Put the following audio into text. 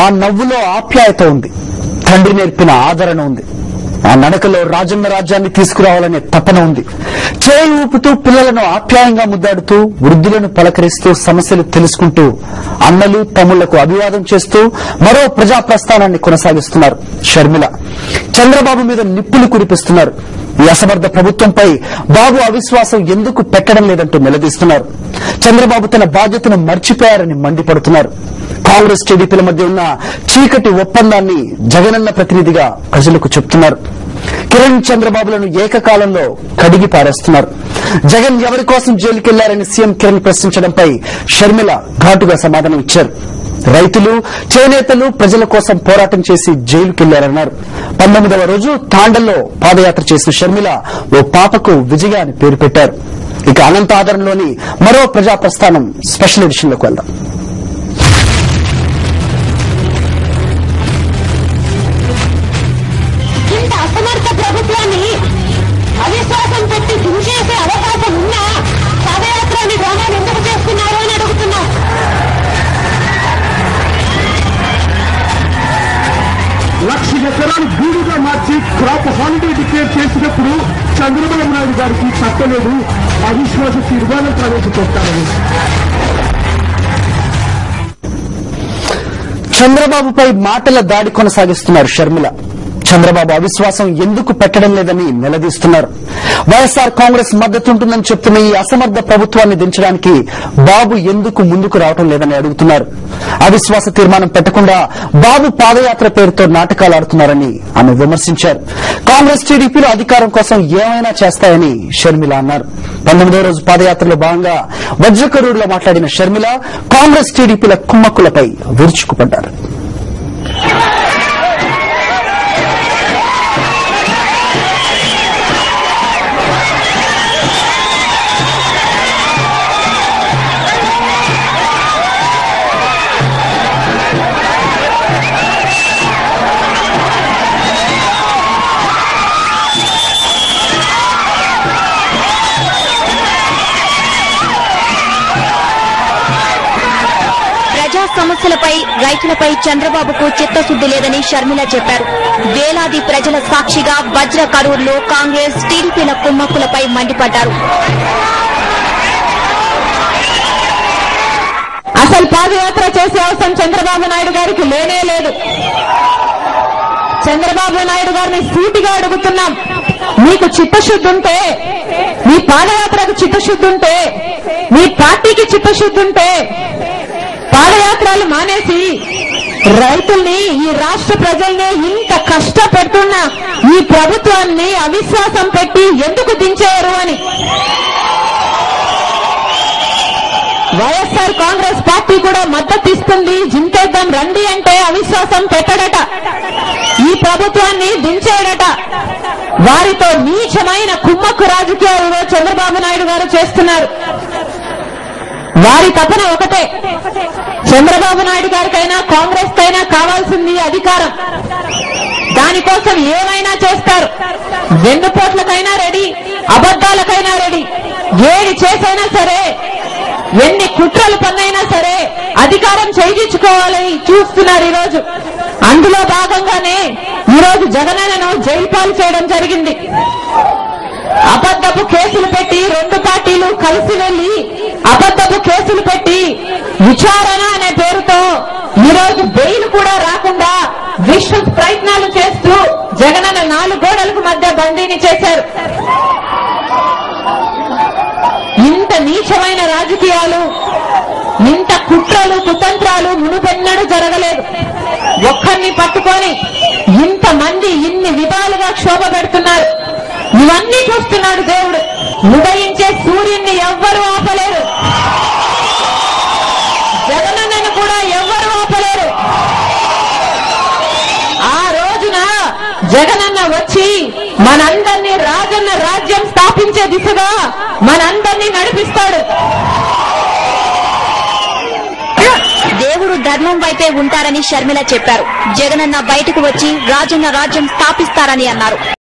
ఆ నవ్వులో ఆప్యాయత ఉంది, తండ్రి నేర్పిన ఆదరణ ఉంది. ఆ నడకలో రాజన్న రాజ్యాన్ని తీసుకురావాలనే తపన ఉంది. చేయి ఊపుతూ పిల్లలను ఆప్యాయంగా ముద్దాడుతూ, వృద్ధులను పలకరిస్తూ, సమస్యలు తెలుసుకుంటూ, అన్నలు తమ్ముళ్లకు అభివాదం చేస్తూ మరో ప్రజా ప్రస్థానాన్ని కొనసాగిస్తున్నారు షర్మిల. చంద్రబాబు మీద నిప్పులు కురిపిస్తున్నారు. ఈ అసమర్థ ప్రభుత్వంపై బాబు అవిశ్వాసం ఎందుకు పెట్టడం లేదంటూ నిలదీస్తున్నారు. చంద్రబాబు తన బాధ్యతను మర్చిపోయారని మండిపడుతున్నారు. కాంగ్రెస్ టీడీపీల మధ్య ఉన్న చీకటి ఒప్పందాన్ని జగనన్న ప్రతినిధిగా ప్రజలకు చెప్తున్నారు. కిరణ్ చంద్రబాబులను ఏకకాలంలో కడిగి పారేస్తున్నారు. జగన్ ఎవరి కోసం జైలుకెళ్లారని సీఎం కిరణ్ ప్రశ్నించడంపై షర్మిల ఘాటుగా సమాధానం ఇచ్చారు. రైతులు, చేనేతలు ప్రజల కోసం పోరాటం చేసి జైలుకెళ్లారన్నారు. 19వ రోజు తాండల్లో పాదయాత్ర చేసిన షర్మిల ఓ పాపకు విజయ అని పేరు పెట్టారు. ఇక అనంత ఆదరణలోని మరో ప్రజా ప్రస్థానం స్పెషల్ ఎడిషన్లోకి వెళ్దాం. అసమర్థ ప్రభుత్వాన్ని అవిశ్వాసం పెట్టి దించేసే అవకాశం ఉన్నా పాదయాత్రని డ్రామాలు ఎందుకు చేస్తున్నారు అని అడుగుతున్నాం. లక్ష ఎకరాలు భూమిగా మార్చి క్రాప్ హాలిడే డిక్లేర్ చేసినప్పుడు చంద్రబాబు నాయుడు గారికి చట్టలేదు, అవిశ్వాస తీర్మానం ప్రవేశపెట్టారని. చంద్రబాబుపై మాటల దాడి కొనసాగిస్తున్నారు షర్మిల. చంద్రబాబు అవిశ్వాసం ఎందుకు పెట్టడం లేదని నిలదీస్తున్నారు. వైఎస్ఆర్ కాంగ్రెస్ మద్దతుంటుందని చెప్తున్న ఈ అసమర్థ ప్రభుత్వాన్ని దించడానికి బాబు ఎందుకు ముందుకు రావడం లేదని అడుగుతున్నారు. అవిశ్వాస తీర్మానం పెట్టకుండా బాబు పాదయాత్ర పేరుతో నాటకాలు ఆడుతున్నారని ఆమె విమర్శించారు. కాంగ్రెస్ టీడీపీలు అధికారం కోసం ఏమైనా చేస్తాయని షర్మిల అన్నారు. 19వ రోజు పాదయాత్రలో భాగంగా వజ్రకరూరులో మాట్లాడిన షర్మిల కాంగ్రెస్ టీడీపీల కుమ్మక్కులపై విరుచుకుపడ్డారు. సమస్యలపై, రైతులపై చంద్రబాబుకు చిత్తశుద్ది లేదని షర్మిల చెప్పారు. వేలాది ప్రజల సాక్షిగా వజ్ర కరూరులో కాంగ్రెస్ టీడీపీల కుమ్మక్కులపై మండిపడ్డారు. అసలు పాదయాత్ర చేసే అవసరం చంద్రబాబు నాయుడు గారికి లేనే లేదు. చంద్రబాబు నాయుడు గారిని సూటిగా అడుగుతున్నాం, మీకు చిత్తశుద్ధి ఉంటే, మీ పాదయాత్రకు చిత్తశుద్ధి ఉంటే, మీ పార్టీకి చిత్తశుద్ధి ఉంటే పాదయాత్రలు మానేసి రైతుల్ని, ఈ రాష్ట్ర ప్రజల్ని ఇంత కష్టపెడుతున్న ఈ ప్రభుత్వాన్ని అవిశ్వాసం పెట్టి ఎందుకు దించారు అని. వైఎస్ఆర్ కాంగ్రెస్ పార్టీ కూడా మద్దతు ఇస్తుంది. జింతేద్దాం రండి అంటే అవిశ్వాసం పెట్టడట, ఈ ప్రభుత్వాన్ని దించేయడట. వారితో నీచమైన కుమ్మక్కు రాజకీయాలు చంద్రబాబు నాయుడు గారు చేస్తున్నారు. వారి తపన ఒకటే, చంద్రబాబు నాయుడు గారికైనా కాంగ్రెస్ కైనా కావాల్సింది అధికారం. దానికోసం ఏమైనా చేస్తారు. వెన్నుపోట్లకైనా రెడీ, అబద్దాలకైనా రెడీ. ఏది చేసైనా సరే, ఎన్ని కుట్రలు పన్నైనా సరే అధికారం చేయించుకోవాలని చూస్తున్నారు ఈరోజు. అందులో భాగంగానే ఈరోజు జగనన్నను జైలు పాలు చేయడం జరిగింది. అబద్దపు కేసులు పెట్టి 2 పార్టీలు కలిసి వెళ్లి అబద్దపు కేసులు పెట్టి విచారణ అనే పేరుతో ఈరోజు బెయిల్ కూడా రాకుండా విశ్వ ప్రయత్నాలు చేస్తూ జగనన్న 4 గోడలకు మధ్య బందీని చేశారు. ఇంత నీచమైన రాజకీయాలు, ఇంత కుట్రలు, కుతంత్రాలు మునుపెన్నడూ జరగలేదు. ఒక్కరిని పట్టుకొని ఇంతమంది ఇన్ని విధాలుగా క్షోభ పెడుతున్నారు. ఇవన్నీ చూస్తున్నాడు దేవుడు. ఉదయించే సూర్యుడిని ఎవ్వరూ ఆపలేరు, జగనన్నను కూడా ఎవ్వరూ ఆపలేరు. ఆ రోజున జగనన్న వచ్చి మనందరినీ రాజన్న రాజ్యం స్థాపించే దిశగా మనందరినీ నడిపిస్తాడు. దేవుడు ధర్మం వైపే ఉంటారని షర్మిల చెప్పారు. జగనన్న బయటకు వచ్చి రాజన్న రాజ్యం స్థాపిస్తారని అన్నారు.